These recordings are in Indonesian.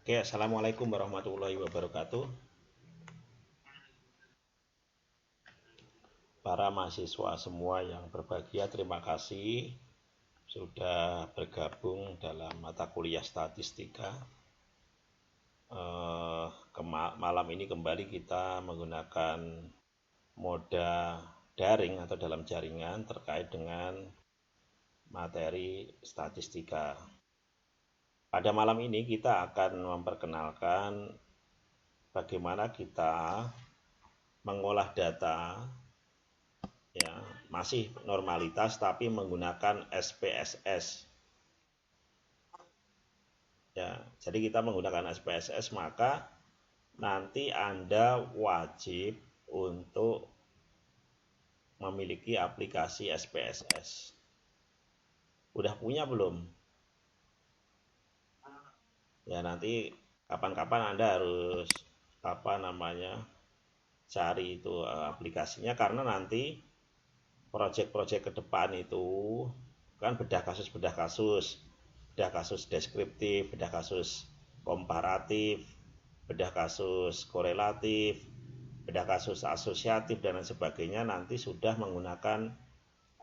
Oke, assalamualaikum warahmatullahi wabarakatuh. Para mahasiswa semua yang berbahagia, terima kasih sudah bergabung dalam mata kuliah statistika. Malam ini kembali kita menggunakan moda daring atau dalam jaringan terkait dengan materi statistika. Pada malam ini kita akan memperkenalkan bagaimana kita mengolah data, ya, masih normalitas tapi menggunakan SPSS. Ya, jadi kita menggunakan SPSS, maka nanti Anda wajib untuk memiliki aplikasi SPSS. Udah punya belum? Ya, nanti kapan-kapan Anda harus cari itu aplikasinya, karena nanti proyek-proyek ke depan itu kan bedah kasus deskriptif, bedah kasus komparatif, bedah kasus korelatif, bedah kasus asosiatif dan lain sebagainya, nanti sudah menggunakan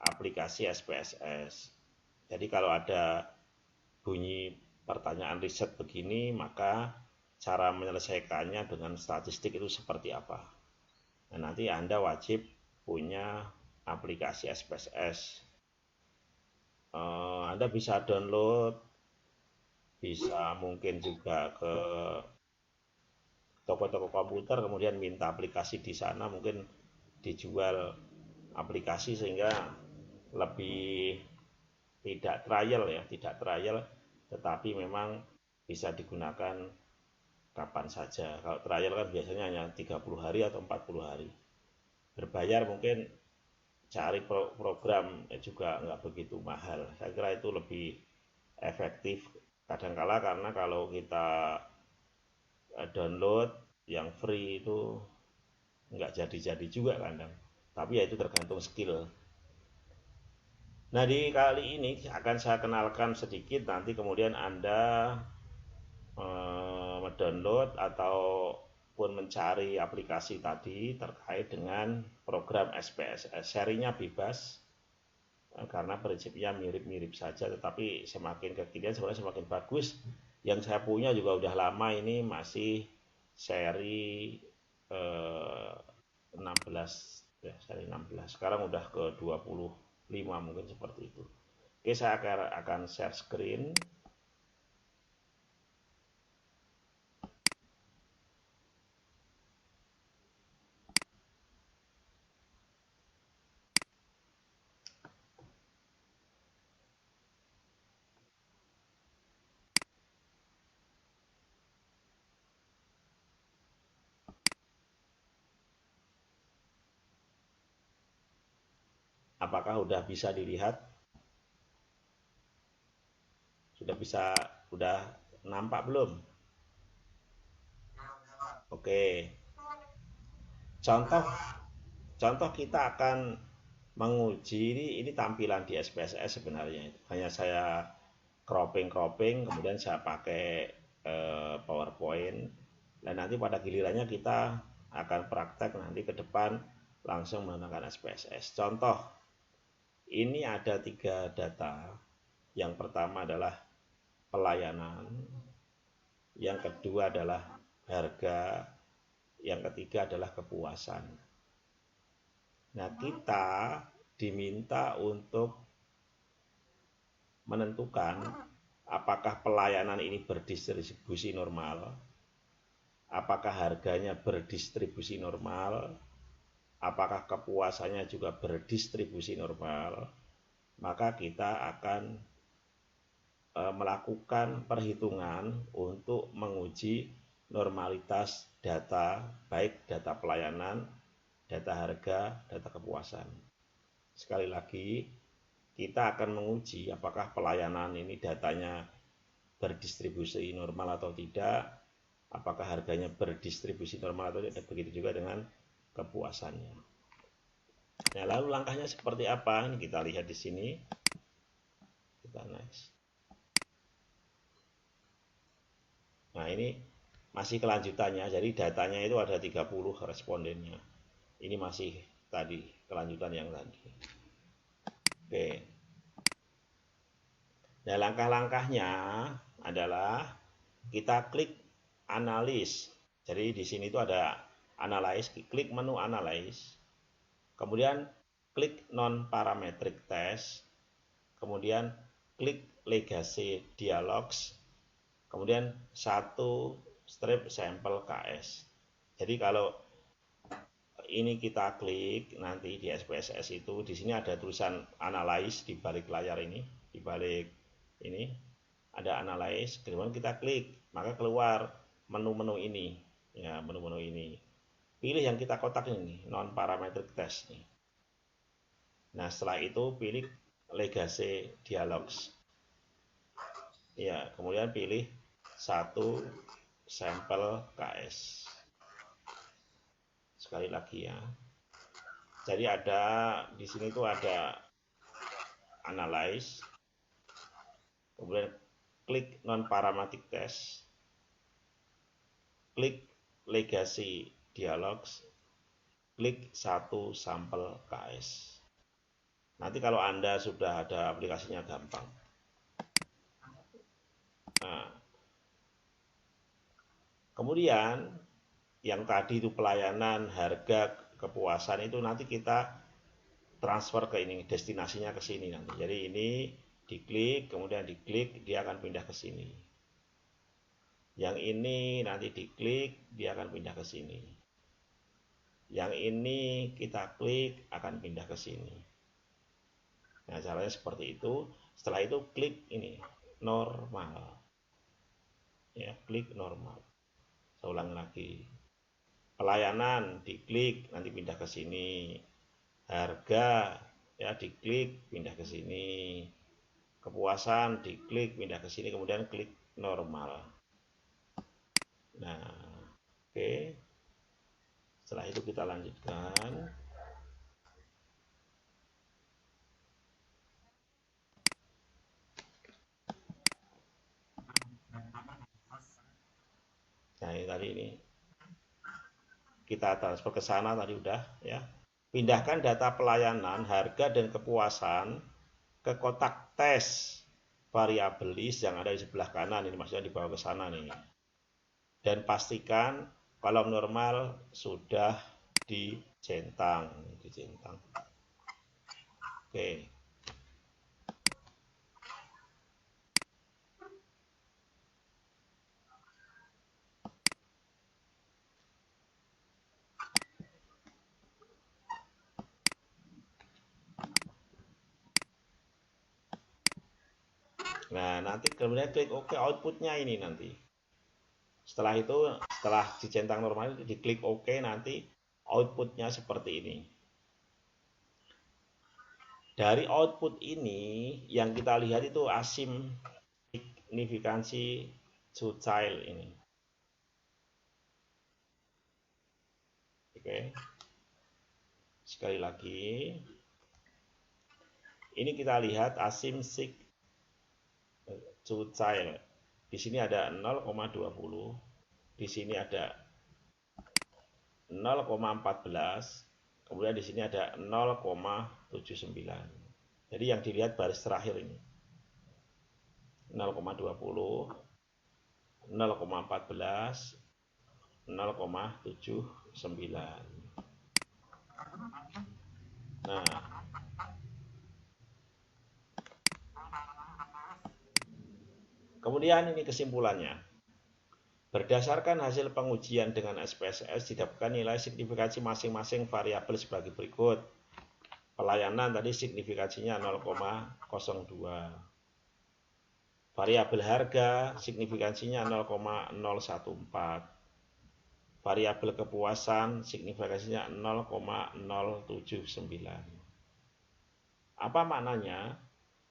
aplikasi SPSS. Jadi kalau ada bunyi pertanyaan riset begini, maka cara menyelesaikannya dengan statistik itu seperti apa. Nah, nanti Anda wajib punya aplikasi SPSS. Anda bisa download, bisa mungkin juga ke toko-toko komputer kemudian minta aplikasi di sana, mungkin dijual aplikasi sehingga lebih tidak trial, tetapi memang bisa digunakan kapan saja. Kalau trial kan biasanya hanya 30 hari atau 40 hari. Berbayar mungkin cari program juga nggak begitu mahal. Saya kira itu lebih efektif. Kadangkala karena kalau kita download yang free itu nggak jadi-jadi juga kadang. Tapi ya itu tergantung skill. Nah, di kali ini akan saya kenalkan sedikit, nanti kemudian Anda mendownload ataupun mencari aplikasi tadi terkait dengan program SPSS. Serinya bebas, karena prinsipnya mirip-mirip saja, tetapi semakin kekinian sebenarnya semakin bagus. Yang saya punya juga udah lama, ini masih seri 16, ya, seri 16. Sekarang udah ke 25 mungkin seperti itu. Oke, saya akan share screen. Apakah udah bisa dilihat? Udah nampak belum? Oke. Contoh contoh kita akan menguji ini tampilan di SPSS sebenarnya. Hanya saya cropping kemudian saya pakai PowerPoint. Dan nanti pada gilirannya kita akan praktek nanti ke depan langsung menggunakan SPSS. Contoh, ini ada 3 data. Yang pertama adalah pelayanan, yang kedua adalah harga, yang ketiga adalah kepuasan. Nah, kita diminta untuk menentukan apakah pelayanan ini berdistribusi normal, apakah harganya berdistribusi normal, apakah kepuasannya juga berdistribusi normal. Maka kita akan melakukan perhitungan untuk menguji normalitas data, baik data pelayanan, data harga, data kepuasan. Sekali lagi, kita akan menguji apakah pelayanan ini datanya berdistribusi normal atau tidak, apakah harganya berdistribusi normal atau tidak, begitu juga dengan kepuasannya. Nah, lalu langkahnya seperti apa? Ini kita lihat di sini. Kita next. Nah, ini masih kelanjutannya, jadi datanya itu ada 30 respondennya. Ini masih tadi, kelanjutan yang tadi. Oke. Nah, langkah-langkahnya adalah kita klik analis. Jadi di sini itu ada analyze, klik menu analyze. Kemudian klik non parametric test. Kemudian klik legacy dialogs. Kemudian satu strip sampel KS. Jadi kalau ini kita klik nanti di SPSS itu, di sini ada tulisan analyze di balik layar ini, di balik ini ada analyze. Kemudian kita klik, maka keluar menu-menu ini, ya menu-menu ini. Pilih yang kita kotak ini, non parametric test nih. Nah setelah itu pilih legacy dialogs. Ya, kemudian pilih satu sampel KS. Sekali lagi ya. Jadi ada di sini tuh ada analyze, kemudian klik non parametric test, klik legacy dialogs, klik satu sampel KS. Nanti kalau Anda sudah ada aplikasinya gampang. Nah, kemudian yang tadi itu pelayanan, harga, kepuasan itu nanti kita transfer ke ini, destinasinya ke sini nanti. Jadi ini diklik, kemudian diklik, dia akan pindah ke sini. Yang ini nanti diklik, dia akan pindah ke sini. Yang ini kita klik, akan pindah ke sini. Nah, caranya seperti itu. Setelah itu klik ini, normal. Ya, klik normal. Saya ulang lagi. Pelayanan diklik, nanti pindah ke sini. Harga ya diklik, pindah ke sini. Kepuasan diklik, pindah ke sini, kemudian klik normal. Nah, oke. Setelah itu kita lanjutkan. Nah, ini tadi ini kita transfer ke sana tadi udah ya. Pindahkan data pelayanan, harga dan kepuasan ke kotak tes variabel list yang ada di sebelah kanan, ini maksudnya dibawa ke sana nih. Dan pastikan kolom normal sudah dicentang. Oke. Nah, nanti kemudian klik OK, outputnya ini nanti. Setelah itu, setelah dicentang normal, diklik OK, nanti outputnya seperti ini. Dari output ini, yang kita lihat itu asim signifikansi to child ini. Oke. Sekali lagi. Ini kita lihat asim sig to child. Di sini ada 0,20. Di sini ada 0,14. Kemudian di sini ada 0,79. Jadi yang dilihat baris terakhir ini. 0,20, 0,14, 0,79. Nah, kemudian ini kesimpulannya. Berdasarkan hasil pengujian dengan SPSS didapatkan nilai signifikansi masing-masing variabel sebagai berikut. Pelayanan tadi signifikansinya 0,02. Variabel harga signifikansinya 0,014. Variabel kepuasan signifikansinya 0,079. Apa maknanya?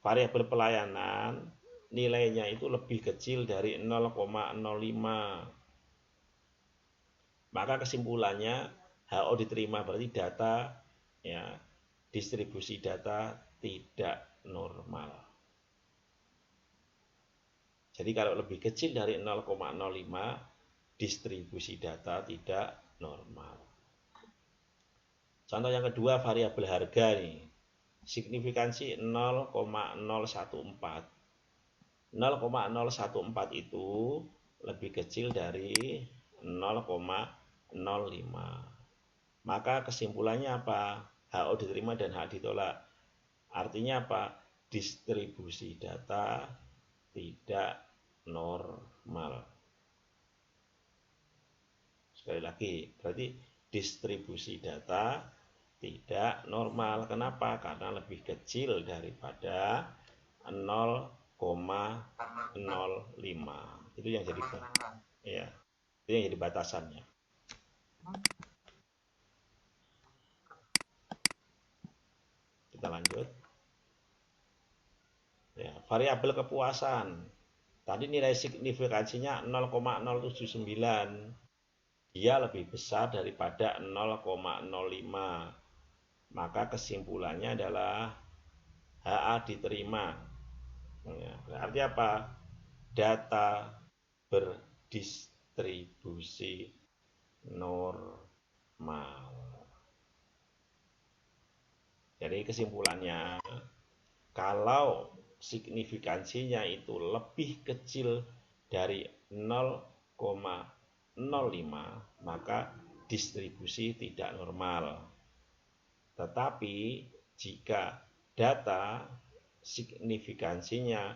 Variabel pelayanan nilainya itu lebih kecil dari 0,05. Maka kesimpulannya HO diterima, berarti data ya distribusi data tidak normal. Jadi kalau lebih kecil dari 0,05, distribusi data tidak normal. Contoh yang kedua, variabel harga nih. Signifikansi 0,014. 0,014 itu lebih kecil dari 0,05. Maka kesimpulannya apa? HO diterima dan H ditolak. Artinya apa? Distribusi data tidak normal. Sekali lagi, berarti distribusi data tidak normal. Kenapa? Karena lebih kecil daripada 0,05. Itu yang jadi ya, itu yang jadi batasannya. Kita lanjut. Ya, variabel kepuasan. Tadi nilai signifikansinya 0,079. Dia lebih besar daripada 0,05. Maka kesimpulannya adalah HA diterima. Ya, berarti apa? Data berdistribusi normal. Jadi kesimpulannya, kalau signifikansinya itu lebih kecil dari 0,05, maka distribusi tidak normal. Tetapi jika data signifikansinya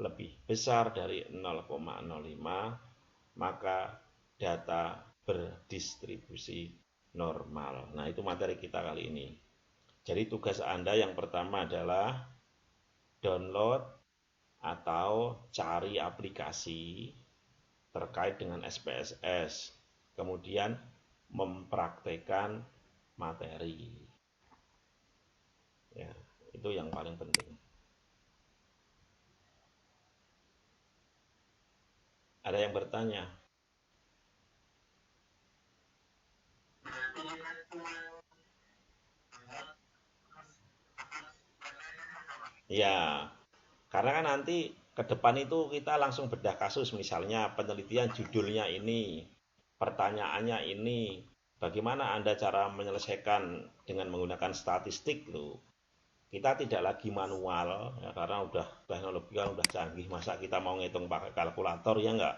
lebih besar dari 0,05, maka data berdistribusi normal. Nah, itu materi kita kali ini. Jadi tugas Anda yang pertama adalah download atau cari aplikasi terkait dengan SPSS. Kemudian mempraktekkan materi. Ya, itu yang paling penting. Ada yang bertanya? Ya, karena kan nanti ke depan itu kita langsung bedah kasus, misalnya penelitian judulnya ini, pertanyaannya ini, bagaimana Anda cara menyelesaikan dengan menggunakan statistik loh. Kita tidak lagi manual ya, karena udah teknologi kan udah canggih, masa kita mau ngitung pakai kalkulator ya enggak?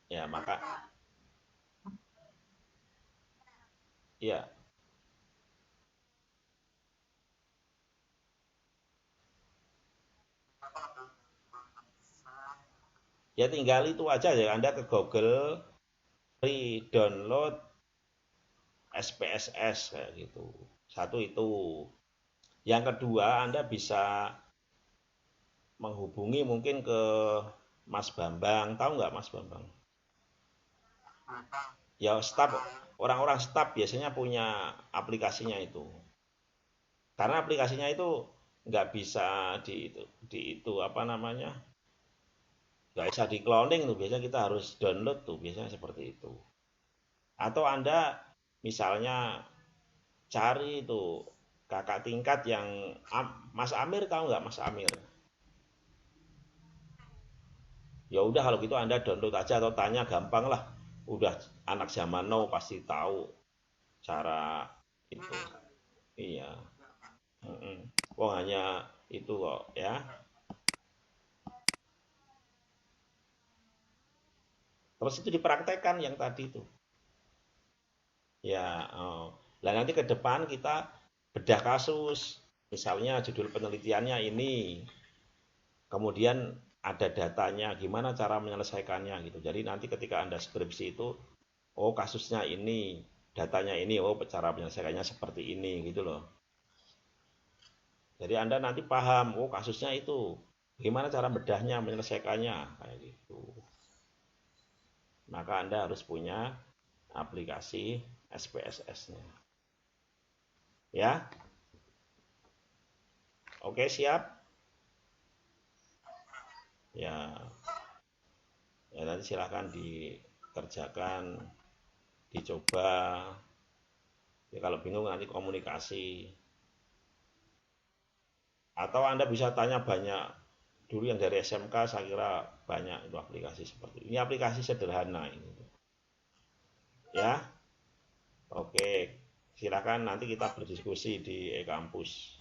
Ya, maka ya, ya tinggal itu aja ya, Anda ke Google, free download SPSS kayak gitu. Satu itu. Yang kedua, Anda bisa menghubungi mungkin ke Mas Bambang. Tahu nggak Mas Bambang? Ya, staf, orang-orang staf biasanya punya aplikasinya itu. Karena aplikasinya itu nggak bisa di itu apa namanya? Nggak bisa di cloning tuh. Biasanya kita harus download tuh. Biasanya seperti itu. Atau Anda misalnya cari itu kakak tingkat yang Mas Amir, tahu nggak Mas Amir? Ya udah kalau gitu Anda download aja atau tanya, gampang lah. Udah anak zaman now pasti tahu cara itu. Iya. Mm-mm. Wong hanya itu kok ya. Terus itu dipraktekkan yang tadi itu. Ya, oh. Lah nanti ke depan kita bedah kasus. Misalnya judul penelitiannya ini, kemudian ada datanya, gimana cara menyelesaikannya gitu. Jadi nanti ketika Anda skripsi itu, oh kasusnya ini, datanya ini, oh cara menyelesaikannya seperti ini gitu loh. Jadi Anda nanti paham, oh kasusnya itu, gimana cara bedahnya menyelesaikannya kayak gitu. Maka Anda harus punya aplikasi SPSS-nya. Ya, oke siap. Ya, ya nanti silahkan dikerjakan, dicoba. Ya kalau bingung nanti komunikasi. Atau Anda bisa tanya banyak Dulu yang dari SMK saya kira banyak itu aplikasi seperti ini. Ini aplikasi sederhana ini. Ya, oke. Silakan nanti kita berdiskusi di e-kampus.